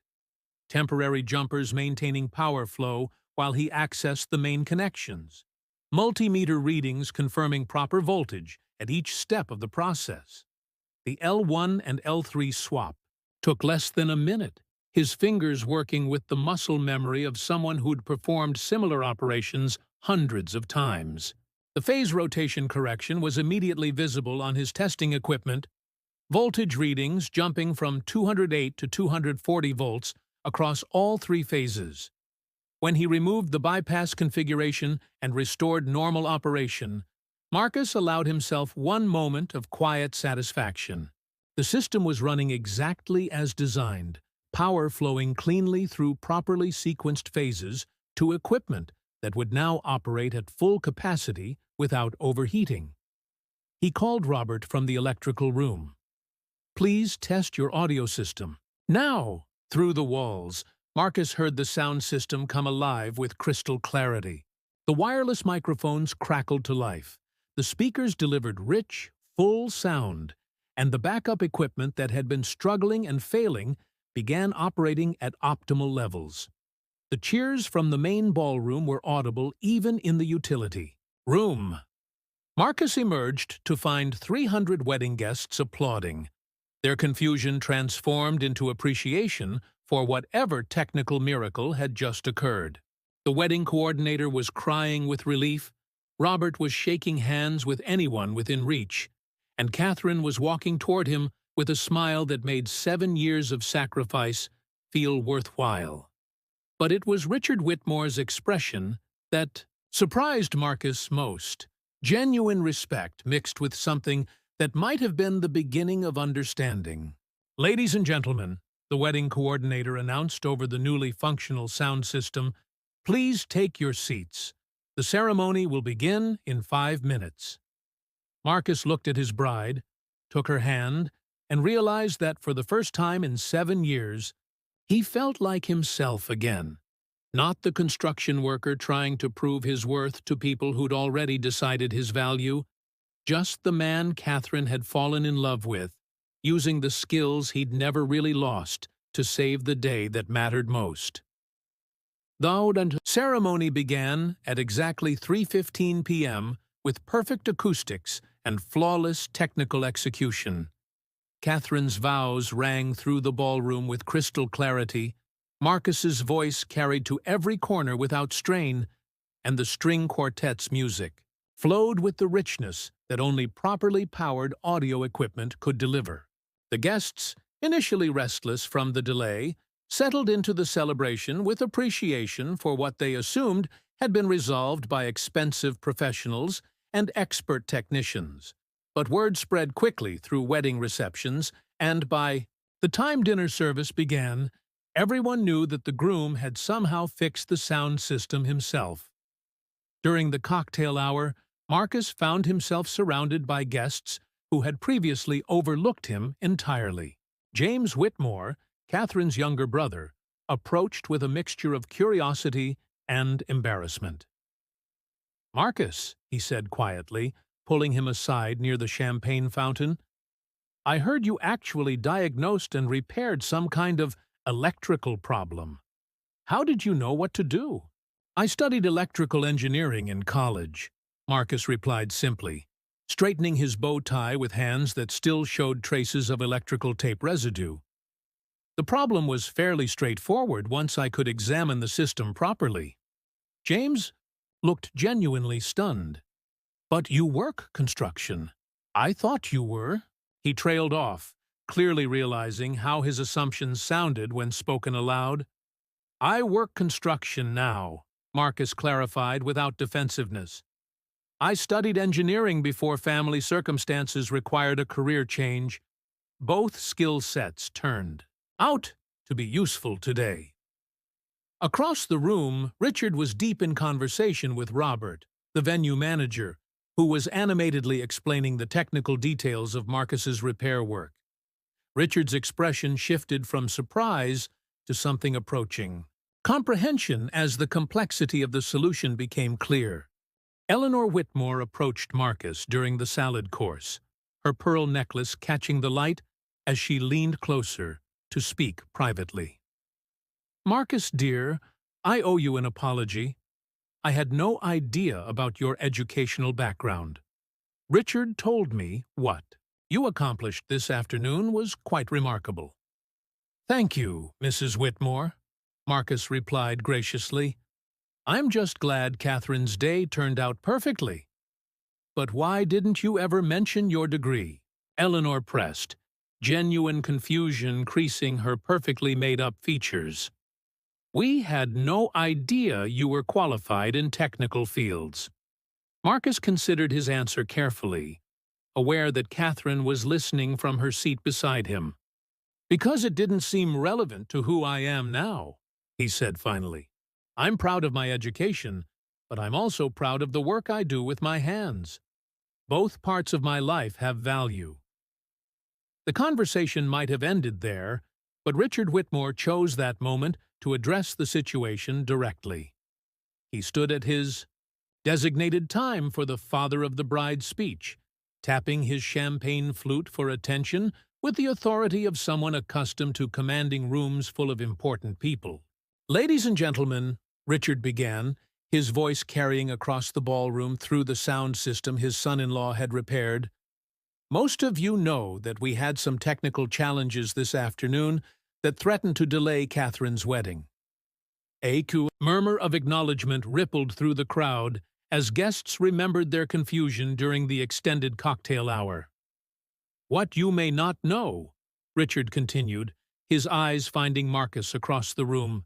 Temporary jumpers maintaining power flow while he accessed the main connections. Multimeter readings confirming proper voltage at each step of the process. The L1 and L3 swap took less than a minute, his fingers working with the muscle memory of someone who'd performed similar operations hundreds of times. The phase rotation correction was immediately visible on his testing equipment, voltage readings jumping from 208 to 240 volts across all 3 phases. When he removed the bypass configuration and restored normal operation, Marcus allowed himself one moment of quiet satisfaction. The system was running exactly as designed, power flowing cleanly through properly sequenced phases to equipment that would now operate at full capacity without overheating. He called Robert from the electrical room. Please test your audio system. Now! Through the walls, Marcus heard the sound system come alive with crystal clarity. The wireless microphones crackled to life. The speakers delivered rich, full sound, and the backup equipment that had been struggling and failing began operating at optimal levels. The cheers from the main ballroom were audible even in the utility room. Marcus emerged to find 300 wedding guests applauding. Their confusion transformed into appreciation for whatever technical miracle had just occurred. The wedding coordinator was crying with relief, Robert was shaking hands with anyone within reach, and Catherine was walking toward him with a smile that made 7 years of sacrifice feel worthwhile. But it was Richard Whitmore's expression that surprised Marcus most, genuine respect mixed with something that might have been the beginning of understanding. Ladies and gentlemen, the wedding coordinator announced over the newly functional sound system, please take your seats. The ceremony will begin in 5 minutes. Marcus looked at his bride, took her hand, and realized that for the first time in 7 years, he felt like himself again. Not the construction worker trying to prove his worth to people who'd already decided his value, just the man Catherine had fallen in love with, using the skills he'd never really lost to save the day that mattered most. The ceremony began at exactly 3:15 p.m. with perfect acoustics and flawless technical execution. Catherine's vows rang through the ballroom with crystal clarity, Marcus's voice carried to every corner without strain, and the string quartet's music flowed with the richness that only properly powered audio equipment could deliver. The guests, initially restless from the delay, settled into the celebration with appreciation for what they assumed had been resolved by expensive professionals and expert technicians. But word spread quickly through wedding receptions, and by the time dinner service began, everyone knew that the groom had somehow fixed the sound system himself. During the cocktail hour, Marcus found himself surrounded by guests who had previously overlooked him entirely. James Whitmore, Catherine's younger brother, approached with a mixture of curiosity and embarrassment. "Marcus," he said quietly, pulling him aside near the champagne fountain, "I heard you actually diagnosed and repaired some kind of electrical problem. How did you know what to do?" "I studied electrical engineering in college," Marcus replied simply, straightening his bow tie with hands that still showed traces of electrical tape residue. "The problem was fairly straightforward once I could examine the system properly." James looked genuinely stunned. "But you work construction. I thought you were." He trailed off, clearly realizing how his assumptions sounded when spoken aloud. "I work construction now," Marcus clarified without defensiveness. "I studied engineering before family circumstances required a career change. Both skill sets turned out to be useful today." Across the room, Richard was deep in conversation with Robert, the venue manager, who was animatedly explaining the technical details of Marcus's repair work. Richard's expression shifted from surprise to something approaching comprehension as the complexity of the solution became clear. Eleanor Whitmore approached Marcus during the salad course, her pearl necklace catching the light as she leaned closer to speak privately. "Marcus, dear, I owe you an apology. I had no idea about your educational background. Richard told me what you accomplished this afternoon was quite remarkable." "Thank you, Mrs. Whitmore," Marcus replied graciously. "I'm just glad Catherine's day turned out perfectly." "But why didn't you ever mention your degree?" Eleanor pressed, genuine confusion creasing her perfectly made-up features. "We had no idea you were qualified in technical fields." Marcus considered his answer carefully, aware that Catherine was listening from her seat beside him. "Because it didn't seem relevant to who I am now," he said finally. "I'm proud of my education, but I'm also proud of the work I do with my hands. Both parts of my life have value." The conversation might have ended there, but Richard Whitmore chose that moment to address the situation directly. He stood at his designated time for the father of the bride's speech, tapping his champagne flute for attention with the authority of someone accustomed to commanding rooms full of important people. "Ladies and gentlemen," Richard began, his voice carrying across the ballroom through the sound system his son-in-law had repaired, "most of you know that we had some technical challenges this afternoon that threatened to delay Catherine's wedding." A murmur of acknowledgement rippled through the crowd as guests remembered their confusion during the extended cocktail hour. "What you may not know," Richard continued, his eyes finding Marcus across the room,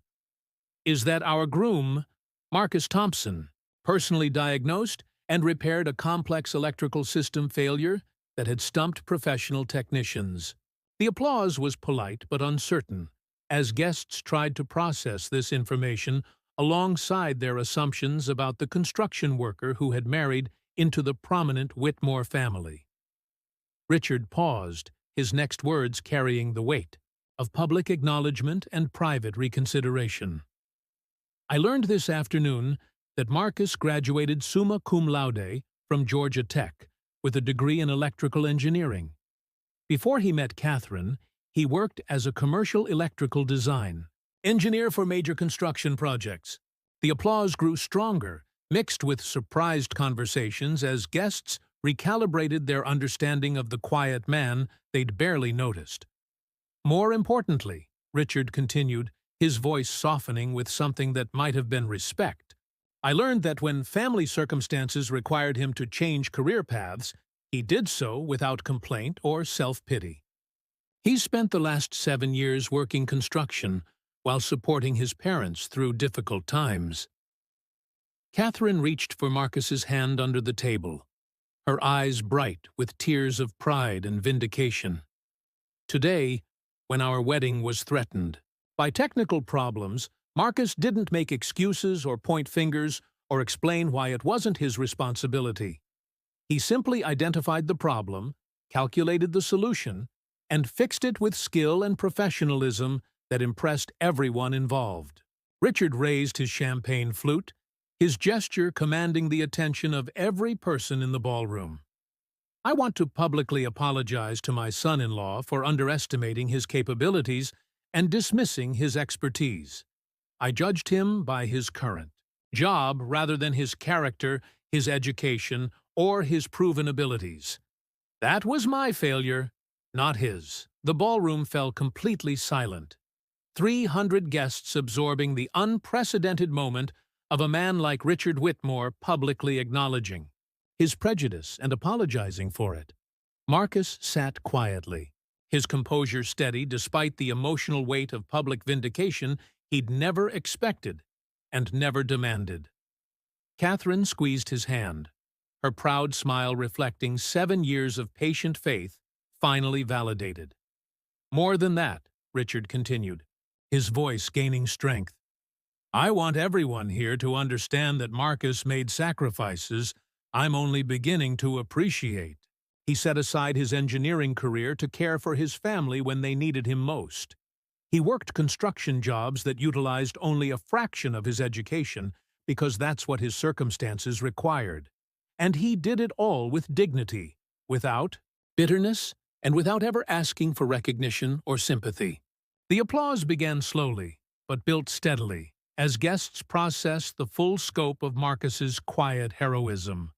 "is that our groom, Marcus Thompson, personally diagnosed and repaired a complex electrical system failure that had stumped professional technicians." The applause was polite but uncertain, as guests tried to process this information alongside their assumptions about the construction worker who had married into the prominent Whitmore family. Richard paused, his next words carrying the weight of public acknowledgement and private reconsideration. I learned this afternoon that Marcus graduated summa cum laude from Georgia Tech with a degree in electrical engineering. Before he met Catherine, he worked as a commercial electrical design engineer for major construction projects. The applause grew stronger, mixed with surprised conversations as guests recalibrated their understanding of the quiet man they'd barely noticed. More importantly, Richard continued, his voice softening with something that might have been respect, I learned that when family circumstances required him to change career paths, he did so without complaint or self-pity. He spent the last 7 years working construction while supporting his parents through difficult times. Catherine reached for Marcus's hand under the table, her eyes bright with tears of pride and vindication. Today, when our wedding was threatened by technical problems, Marcus didn't make excuses or point fingers or explain why it wasn't his responsibility. He simply identified the problem, calculated the solution, and fixed it with skill and professionalism that impressed everyone involved. Richard raised his champagne flute, his gesture commanding the attention of every person in the ballroom. I want to publicly apologize to my son-in-law for underestimating his capabilities and dismissing his expertise. I judged him by his current job rather than his character, his education, or his proven abilities. That was my failure, not his. The ballroom fell completely silent. 300 guests absorbing the unprecedented moment of a man like Richard Whitmore publicly acknowledging his prejudice and apologizing for it. Marcus sat quietly, his composure steady despite the emotional weight of public vindication he'd never expected and never demanded. Catherine squeezed his hand, her proud smile reflecting 7 years of patient faith finally validated. More than that, Richard continued, his voice gaining strength. I want everyone here to understand that Marcus made sacrifices I'm only beginning to appreciate. He set aside his engineering career to care for his family when they needed him most. He worked construction jobs that utilized only a fraction of his education because that's what his circumstances required. And he did it all with dignity, without bitterness, and without ever asking for recognition or sympathy. The applause began slowly, but built steadily, as guests processed the full scope of Marcus's quiet heroism.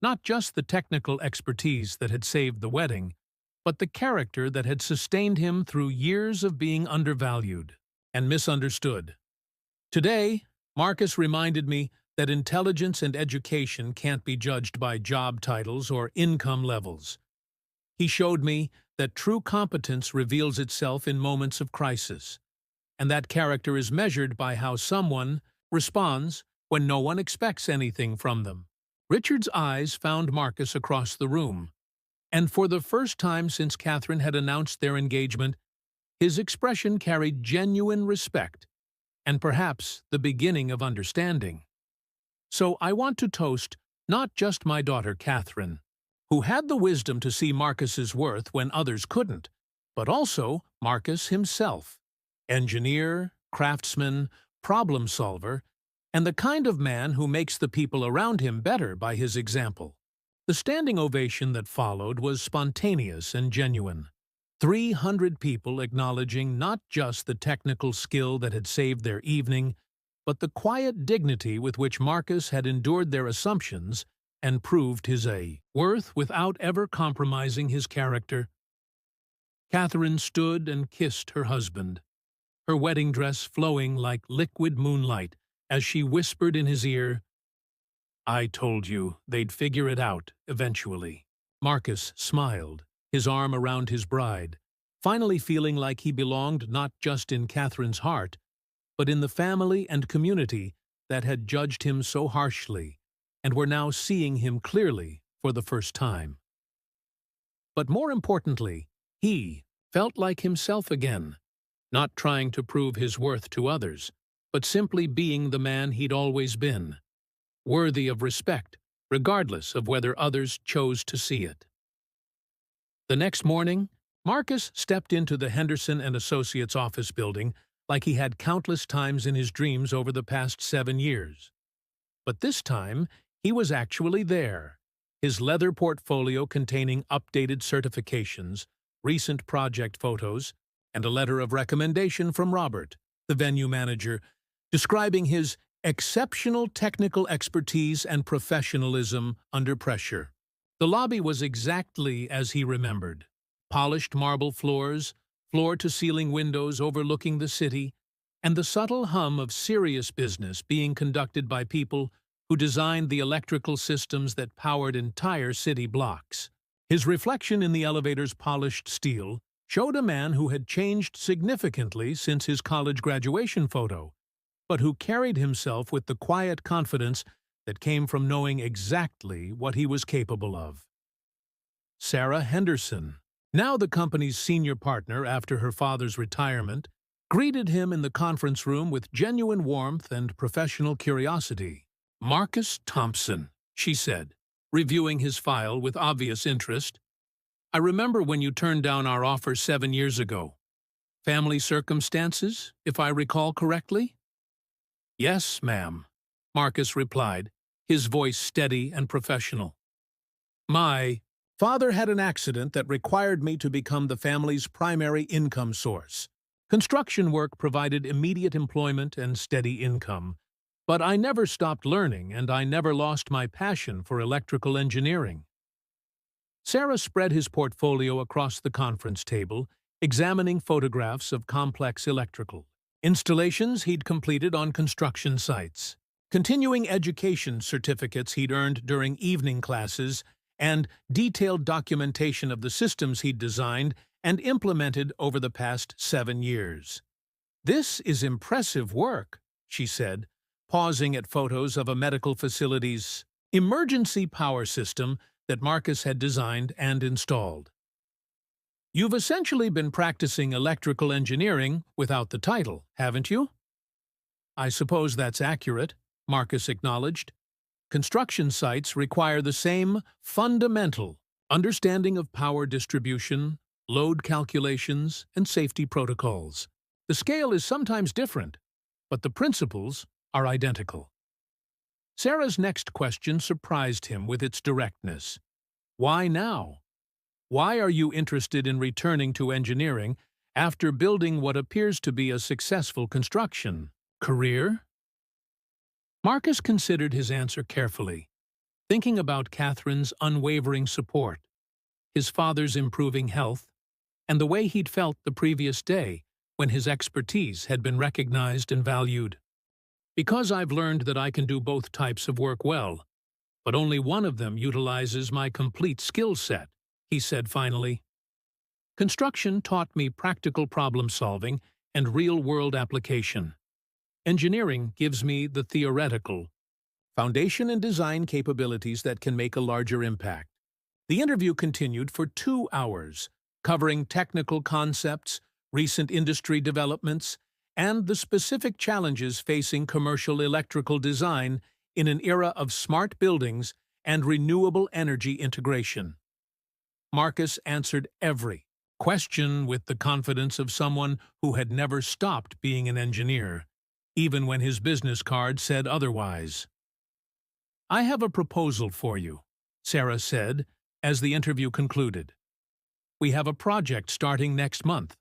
Not just the technical expertise that had saved the wedding, but the character that had sustained him through years of being undervalued and misunderstood. Today, Marcus reminded me that intelligence and education can't be judged by job titles or income levels. He showed me that true competence reveals itself in moments of crisis, and that character is measured by how someone responds when no one expects anything from them. Richard's eyes found Marcus across the room, and for the first time since Catherine had announced their engagement, his expression carried genuine respect and perhaps the beginning of understanding. So I want to toast not just my daughter Catherine, who had the wisdom to see Marcus's worth when others couldn't, but also Marcus himself, engineer, craftsman, problem solver, and the kind of man who makes the people around him better by his example. The standing ovation that followed was spontaneous and genuine. 300 people acknowledging not just the technical skill that had saved their evening, but the quiet dignity with which Marcus had endured their assumptions and proved his worth without ever compromising his character. Catherine stood and kissed her husband, her wedding dress flowing like liquid moonlight as she whispered in his ear, I told you they'd figure it out eventually. Marcus smiled, his arm around his bride, finally feeling like he belonged not just in Catherine's heart, but in the family and community that had judged him so harshly and were now seeing him clearly for the first time. But more importantly, he felt like himself again, not trying to prove his worth to others, but simply being the man he'd always been, worthy of respect, regardless of whether others chose to see it. The next morning, Marcus stepped into the Henderson and Associates office building like he had countless times in his dreams over the past 7 years. But this time, he was actually there, his leather portfolio containing updated certifications, recent project photos, and a letter of recommendation from Robert, the venue manager, describing his exceptional technical expertise and professionalism under pressure. The lobby was exactly as he remembered. Polished marble floors, floor-to-ceiling windows overlooking the city, and the subtle hum of serious business being conducted by people who designed the electrical systems that powered entire city blocks. His reflection in the elevator's polished steel showed a man who had changed significantly since his college graduation photo, but who carried himself with the quiet confidence that came from knowing exactly what he was capable of. Sarah Henderson, now the company's senior partner after her father's retirement, greeted him in the conference room with genuine warmth and professional curiosity. "Marcus Thompson," she said, reviewing his file with obvious interest. "I remember when you turned down our offer 7 years ago. Family circumstances, if I recall correctly?" "Yes, ma'am," Marcus replied, his voice steady and professional. "My father had an accident that required me to become the family's primary income source. Construction work provided immediate employment and steady income, but I never stopped learning and I never lost my passion for electrical engineering." Sarah spread his portfolio across the conference table, examining photographs of complex electrical installations he'd completed on construction sites, continuing education certificates he'd earned during evening classes, and detailed documentation of the systems he'd designed and implemented over the past 7 years. "This is impressive work," she said, pausing at photos of a medical facility's emergency power system that Marcus had designed and installed. "You've essentially been practicing electrical engineering without the title, haven't you?" "I suppose that's accurate," Marcus acknowledged. "Construction sites require the same fundamental understanding of power distribution, load calculations, and safety protocols. The scale is sometimes different, but the principles are identical." Sarah's next question surprised him with its directness. "Why now? Why are you interested in returning to engineering after building what appears to be a successful construction career?" Marcus considered his answer carefully, thinking about Catherine's unwavering support, his father's improving health, and the way he'd felt the previous day when his expertise had been recognized and valued. "Because I've learned that I can do both types of work well, but only one of them utilizes my complete skill set," he said finally. "Construction taught me practical problem-solving and real-world application. Engineering gives me the theoretical foundation and design capabilities that can make a larger impact." The interview continued for 2 hours, covering technical concepts, recent industry developments, and the specific challenges facing commercial electrical design in an era of smart buildings and renewable energy integration. Marcus answered every question with the confidence of someone who had never stopped being an engineer, even when his business card said otherwise. "I have a proposal for you," Sarah said as the interview concluded. "We have a project starting next month,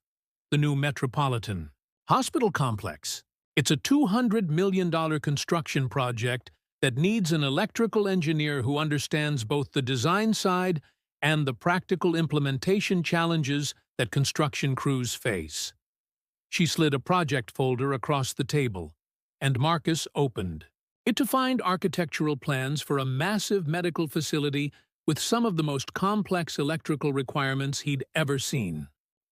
the new Metropolitan Hospital Complex. It's a $200 million construction project that needs an electrical engineer who understands both the design side and the practical implementation challenges that construction crews face." She slid a project folder across the table, and Marcus opened it to find architectural plans for a massive medical facility with some of the most complex electrical requirements he'd ever seen.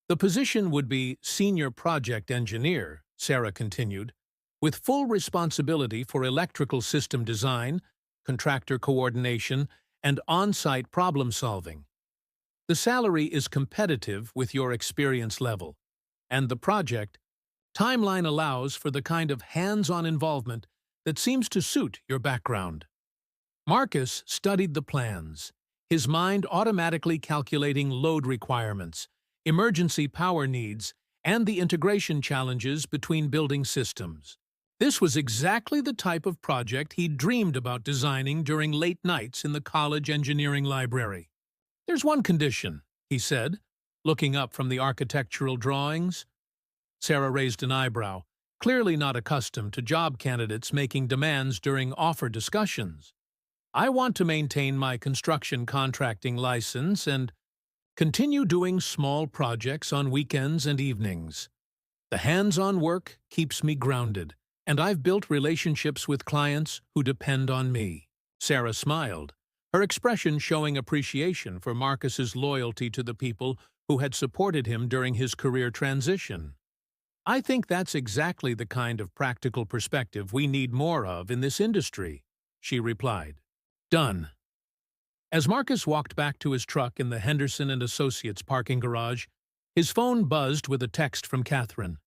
"The position would be senior project engineer," Sarah continued, "with full responsibility for electrical system design, contractor coordination, and on-site problem-solving. The salary is competitive with your experience level, and the project timeline allows for the kind of hands-on involvement that seems to suit your background." Marcus studied the plans, his mind automatically calculating load requirements, emergency power needs, and the integration challenges between building systems. This was exactly the type of project he'd dreamed about designing during late nights in the college engineering library. "There's one condition," he said, looking up from the architectural drawings. Sarah raised an eyebrow, clearly not accustomed to job candidates making demands during offer discussions. "I want to maintain my construction contracting license and continue doing small projects on weekends and evenings. The hands-on work keeps me grounded, and I've built relationships with clients who depend on me." Sarah smiled, her expression showing appreciation for Marcus's loyalty to the people who had supported him during his career transition. "I think that's exactly the kind of practical perspective we need more of in this industry," she replied. "Done." As Marcus walked back to his truck in the Henderson and Associates parking garage, his phone buzzed with a text from Catherine.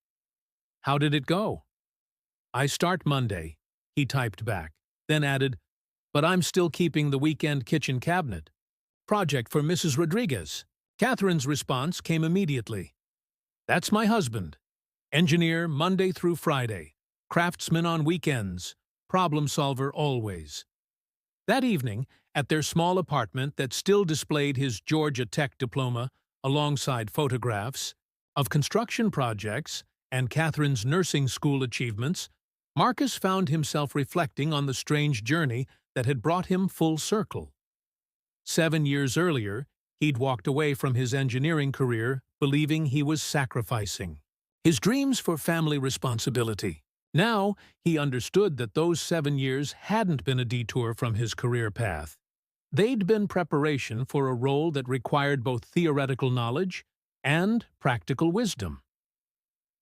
"How did it go?" "I start Monday," he typed back, then added, "but I'm still keeping the weekend kitchen cabinet. Project for Mrs. Rodriguez." Catherine's response came immediately. "That's my husband. Engineer Monday through Friday, craftsman on weekends, problem solver always." That evening, at their small apartment that still displayed his Georgia Tech diploma alongside photographs of construction projects and Catherine's nursing school achievements, Marcus found himself reflecting on the strange journey that had brought him full circle. 7 years earlier, he'd walked away from his engineering career believing he was sacrificing his dreams for family responsibility. Now, he understood that those 7 years hadn't been a detour from his career path. They'd been preparation for a role that required both theoretical knowledge and practical wisdom.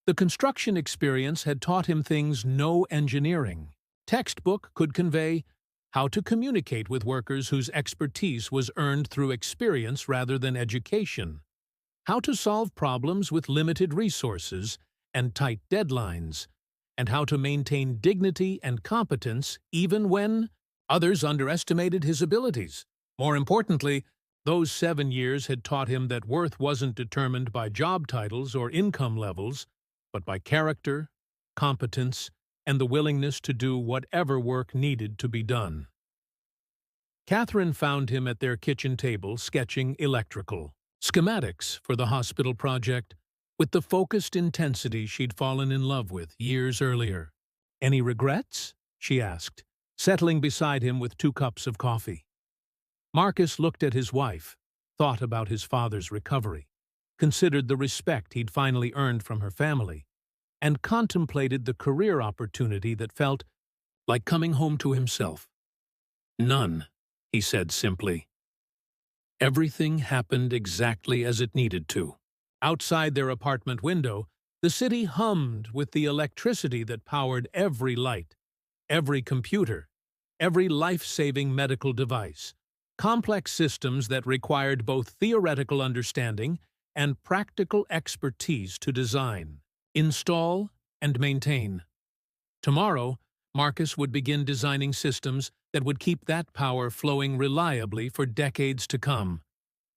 The construction experience had taught him things no engineering textbook could convey: how to communicate with workers whose expertise was earned through experience rather than education, how to solve problems with limited resources and tight deadlines, and how to maintain dignity and competence even when others underestimated his abilities. More importantly, those 7 years had taught him that worth wasn't determined by job titles or income levels, but by character, competence, and the willingness to do whatever work needed to be done. Catherine found him at their kitchen table sketching electrical schematics for the hospital project with the focused intensity she'd fallen in love with years earlier. "Any regrets?" she asked, settling beside him with 2 cups of coffee. Marcus looked at his wife, thought about his father's recovery, considered the respect he'd finally earned from her family, and contemplated the career opportunity that felt like coming home to himself. "None," he said simply. Everything happened exactly as it needed to. Outside their apartment window, the city hummed with the electricity that powered every light, every computer, every life-saving medical device, complex systems that required both theoretical understanding and practical expertise to design, install, and maintain. Tomorrow, Marcus would begin designing systems that would keep that power flowing reliably for decades to come,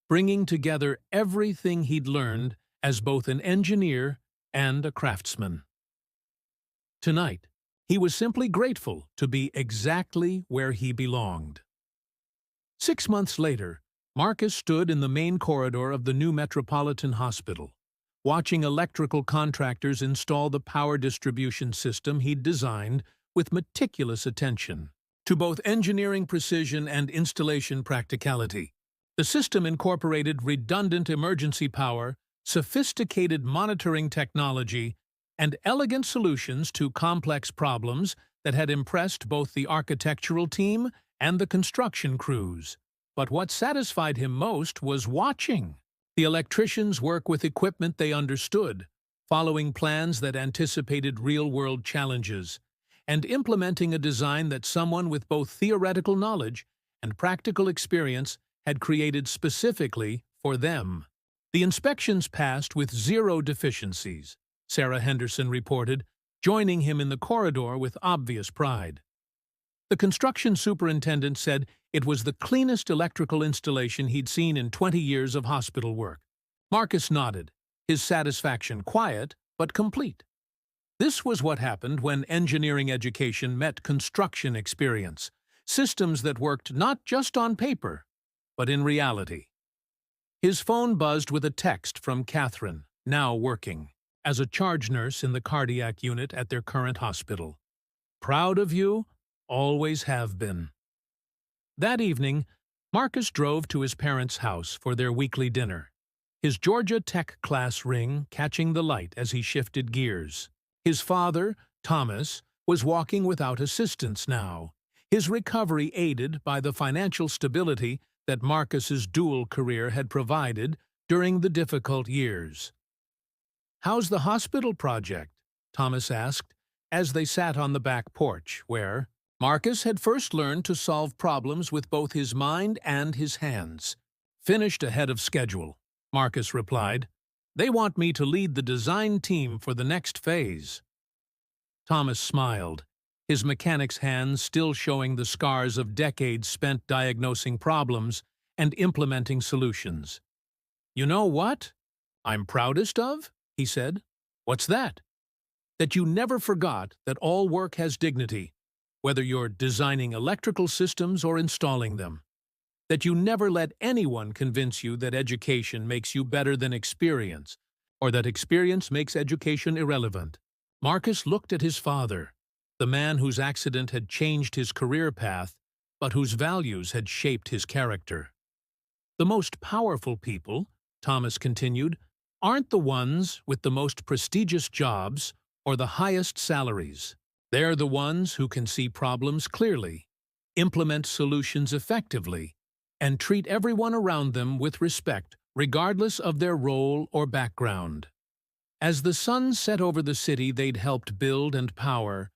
bringing together everything he'd learned as both an engineer and a craftsman. Tonight, he was simply grateful to be exactly where he belonged. 6 months later, Marcus stood in the main corridor of the new Metropolitan Hospital, watching electrical contractors install the power distribution system he'd designed with meticulous attention to both engineering precision and installation practicality. The system incorporated redundant emergency power, sophisticated monitoring technology, and elegant solutions to complex problems that had impressed both the architectural team and the construction crews. But what satisfied him most was watching the electricians work with equipment they understood, following plans that anticipated real-world challenges, and implementing a design that someone with both theoretical knowledge and practical experience had created specifically for them. The inspections passed with 0 deficiencies, Sarah Henderson reported, joining him in the corridor with obvious pride. The construction superintendent said it was the cleanest electrical installation he'd seen in 20 years of hospital work. Marcus nodded, his satisfaction quiet but complete. This was what happened when engineering education met construction experience, systems that worked not just on paper, but in reality. His phone buzzed with a text from Catherine, now working as a charge nurse in the cardiac unit at their current hospital. "Proud of you, always have been." That evening, Marcus drove to his parents' house for their weekly dinner, his Georgia Tech class ring catching the light as he shifted gears. His father, Thomas, was walking without assistance now, his recovery aided by the financial stability that Marcus's dual career had provided during the difficult years. "How's the hospital project?" Thomas asked, as they sat on the back porch, where Marcus had first learned to solve problems with both his mind and his hands. "Finished ahead of schedule," Marcus replied. "They want me to lead the design team for the next phase." Thomas smiled, his mechanic's hands still showing the scars of decades spent diagnosing problems and implementing solutions. "You know what I'm proudest of?" he said. "What's that?" "That you never forgot that all work has dignity, whether you're designing electrical systems or installing them. That you never let anyone convince you that education makes you better than experience, or that experience makes education irrelevant." Marcus looked at his father, the man whose accident had changed his career path, but whose values had shaped his character. "The most powerful people," Thomas continued, "aren't the ones with the most prestigious jobs or the highest salaries. They're the ones who can see problems clearly, implement solutions effectively, and treat everyone around them with respect, regardless of their role or background." As the sun set over the city they'd helped build and power,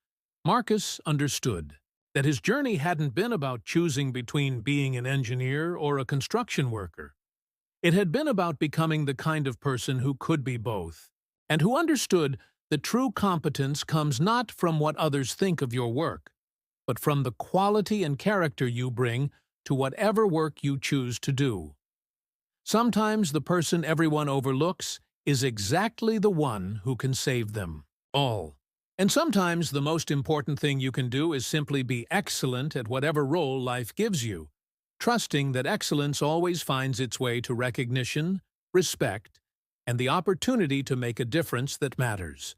Marcus understood that his journey hadn't been about choosing between being an engineer or a construction worker. It had been about becoming the kind of person who could be both, and who understood that true competence comes not from what others think of your work, but from the quality and character you bring to whatever work you choose to do. Sometimes the person everyone overlooks is exactly the one who can save them all. And sometimes the most important thing you can do is simply be excellent at whatever role life gives you, trusting that excellence always finds its way to recognition, respect, and the opportunity to make a difference that matters.